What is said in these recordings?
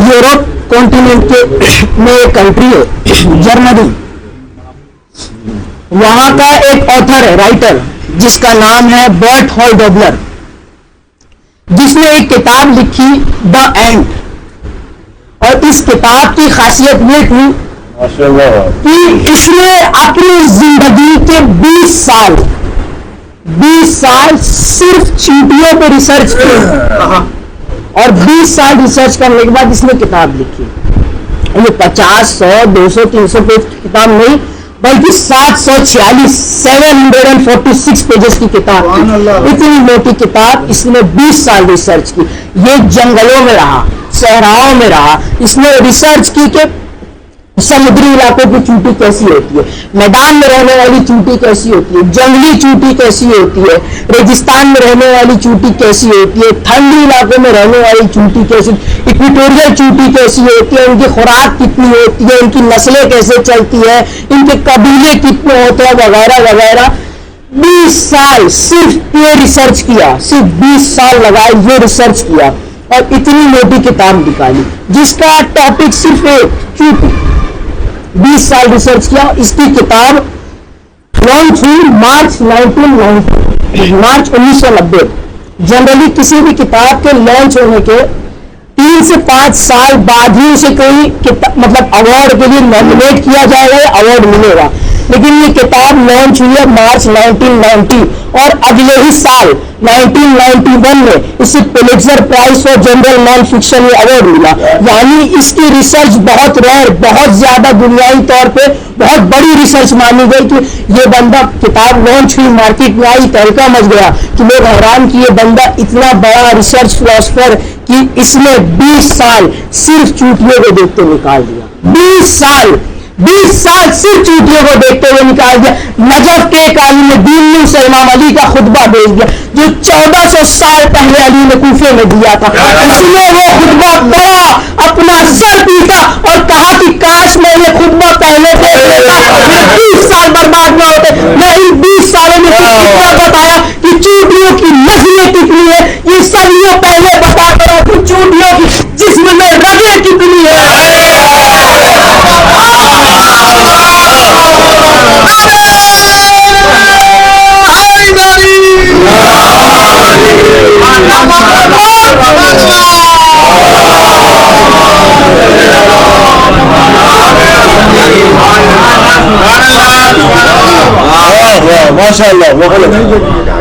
Europe continent के में एक कंट्री है जर्मनी, वहां का एक ऑथर है, राइटर, जिसका नाम है बर्टहोल्ड डोबलर, जिसने एक किताब लिखी द एंड। और इस किताब की खासियत ये थी कि इसने अपनी जिंदगी के 20 साल सिर्फ चींटियों पे रिसर्च की, और 20 साल रिसर्च करने के बाद इसने किताब लिखी। ये 50, 100, 200, 300 पेज की किताब नहीं, बल्कि 746 पेजेस की किताब थी। इतनी मोटी किताब, इसने 20 साल रिसर्च की। ये जंगलों में रहा, सहराओं में रहा, इसने रिसर्च की कि समुद्री इलाकों की चूंटी कैसी होती है, मैदान में रहने वाली चूंटी कैसी होती है, जंगली चूंटी कैसी होती है, रेगिस्तान में रहने वाली चूंटी कैसी होती है, ठंडी इलाकों में रहने वाली चूंटी कैसी, इक्वेटोरियल चूंटी कैसी होती है, इनकी खुराक कितनी होती है, इनकी नस्लें कैसे चलती है, इनके कबीले कितने होते हैं, वगैरह वगैरह। 20 साल सिर्फ ये रिसर्च किया, सिर्फ 20 साल लगाए ये रिसर्च किया, और इतनी मोटी किताब निकाली जिसका टॉपिक सिर्फ एक चूंटी। 20 साल रिसर्च किया। इसकी किताब लॉन्च हुई मार्च 1990। जनरली किसी भी किताब के लॉन्च होने के 3 से 5 साल बाद ही उसे कोई मतलब अवार्ड के लिए नॉमिनेट किया जाएगा या अवार्ड मिलेगा, लेकिन ये किताब लॉन्च हुई है मार्च 1990, और अगले ही साल 1991 में इसे Pulitzer prize for general non fiction में अवार्ड मिला। यानी इसकी रिसर्च बहुत रेयर, बहुत ज्यादा दुनियाई तौर पे बहुत बड़ी रिसर्च मानी गई कि ये बंदा, किताब लॉन्च हुई, मार्केट में आई, तहलका मच गया कि लोग हैरान कि ये बंदा इतना बड़ा रिसर्च फिलोसफर कि इसने 20 साल सिर्फ चूंटियों को देखते निकाल दिया। 20 साल सिर्फ चूंटियों को देखते हुए निकाल दिया। नजफ के एक आलिम दीन ने उसे इमाम अली का खुतबा भेज दिया जो 1400 साल पहले अली ने कूफे में दिया था। उसने वो खुतबा पढ़ा, अपना सर पीटा और कहा कि काश मैं ये खुतबा पहले देख लेता, 20 साल बर्बाद न होते। मैं इन 20 सालों में कितना बताया कि चूंटियों की नस्लें कितनी है, ये सदियों पहले बता करो कि चूंटियों की जिस्म में रगें कितनी है।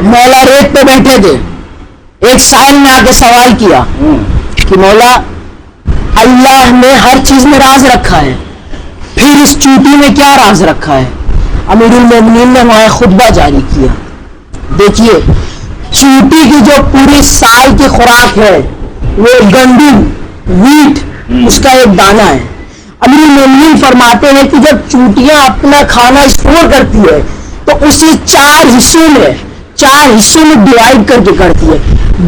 मौला रेत पे बैठे थे, एक साइल ने आके सवाल किया कि मौला, अल्लाह ने हर चीज में राज रखा है, फिर इस चूंटी में क्या राज रखा है? अमीरुल मोमिनीन ने वहां खुतबा जारी किया। देखिए, चूंटी की जो पूरी साल की खुराक है वो गंदम, वीट, उसका एक दाना है। अमीरुल मोमिनीन फरमाते हैं कि जब चूंटियां अपना खाना स्टोर करती है तो उसे 4 हिस्सों में डिवाइड करके करती है,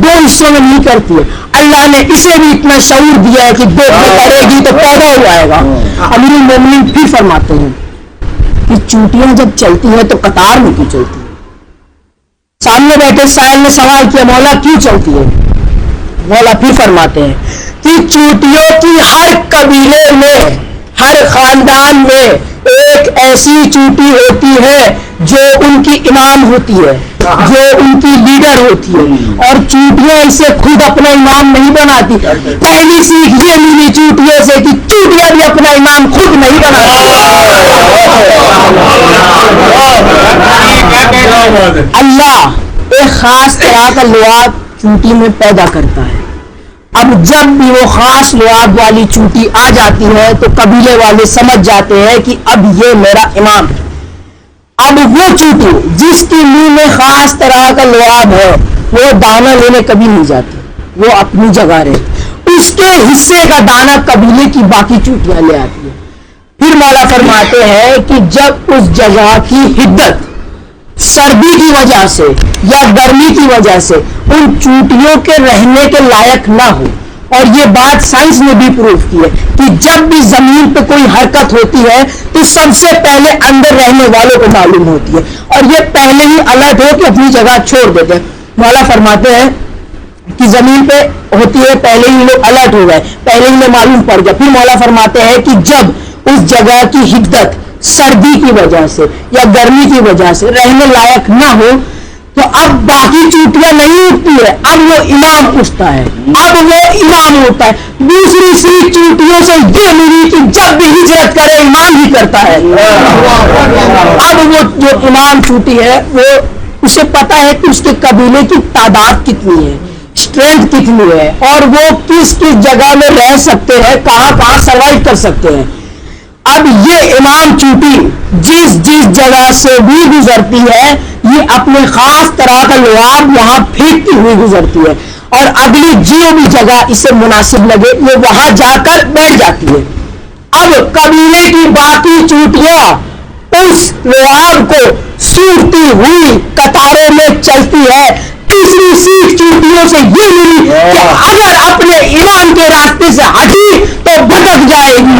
2 हिस्सों में नहीं करती है। अल्लाह ने इसे भी इतना शऊर दिया है कि 2 करेगी तो पैदा हो जाएगा। अमीरुल मोमिनीन फिर फरमाते हैं कि चूंटियां जब चलती है तो कतार में क्यों चलती है? सामने बैठे साहिल ने सवाल किया, मौला क्यों चलती है? मौला फिर फरमाते हैं कि चूंटियों की हर कबीले में, हर खानदान में एक ऐसी चूंटी होती है जो उनकी इमाम होती है, जो उनकी लीडर होती है, और चूंटियां इसे खुद अपना इमाम नहीं बनाती। पहली सीख ये मिली चूंटियों से कि चूंटियां भी अपना इमाम खुद नहीं बनाती। अल्लाह एक खास तरह का लुआब चूंटी में पैदा करता है। अब जब भी वो खास लुआब वाली चूंटी आ जाती है तो कबीले वाले समझ जाते हैं कि अब ये मेरा इमाम है। अब वो चूंटी जिसकी मुंह में खास तरह का लुआब है वो दाना लेने कभी नहीं जाती, वो अपनी जगह रहती, उसके हिस्से का दाना कबीले की बाकी चूंटियां ले आती है। फिर मौला फरमाते हैं कि जब उस जगह की हिद्दत सर्दी की वजह से या गर्मी की वजह से उन चूंटियों के रहने के लायक ना हो, और ये बात साइंस ने भी प्रूव की है कि जब भी जमीन पे कोई हरकत होती है तो सबसे पहले अंदर रहने वालों को मालूम होती है और ये पहले ही अलर्ट हो कि अपनी जगह छोड़ देते हैं। मौला फरमाते हैं کہ زمین پہ ہوتی ہے، پہلے ہی لوگ الرٹ ہو گئے، پہلے ہی انہیں معلوم پڑ گیا. پھر مولا فرماتے ہیں کہ جب اس جگہ کی حدت سردی کی وجہ سے یا گرمی کی وجہ سے رہنے لائق نہ ہو تو اب باقی چوٹیاں نہیں اٹھتی ہے، اب وہ امام اٹھتا ہے، اب وہ امام ہوتا ہے. دوسری سی چوٹیوں سے یہ ملی کہ جب بھی ہجرت کرے امام ہی کرتا ہے. اب وہ جو امام چوٹی ہے وہ اسے پتا ہے کہ اس کے قبیلے کی تعداد کتنی ہے، اسٹرینتھ کتنی ہے، اور وہ کس کس جگہ میں رہ سکتے ہیں، کہاں کہاں سروائیو کر سکتے ہیں. اب یہ امام چوٹی جس جس جگہ سے بھی گزرتی ہے یہ اپنے خاص طرح کا لعاب وہاں پھینکتی ہوئی گزرتی ہے، اور اگلی جو بھی جگہ اسے مناسب لگے یہ وہاں جا کر بیٹھ جاتی ہے. اب قبیلے کی باقی چوٹیاں اس لعاب کو سونگتی ہوئی قطاروں میں چلتی ہے. تیسری سی چوٹیوں سے یہ ملی کہ اگر اپنے امام کے راستے سے ہٹی تو بھٹک جائے گی.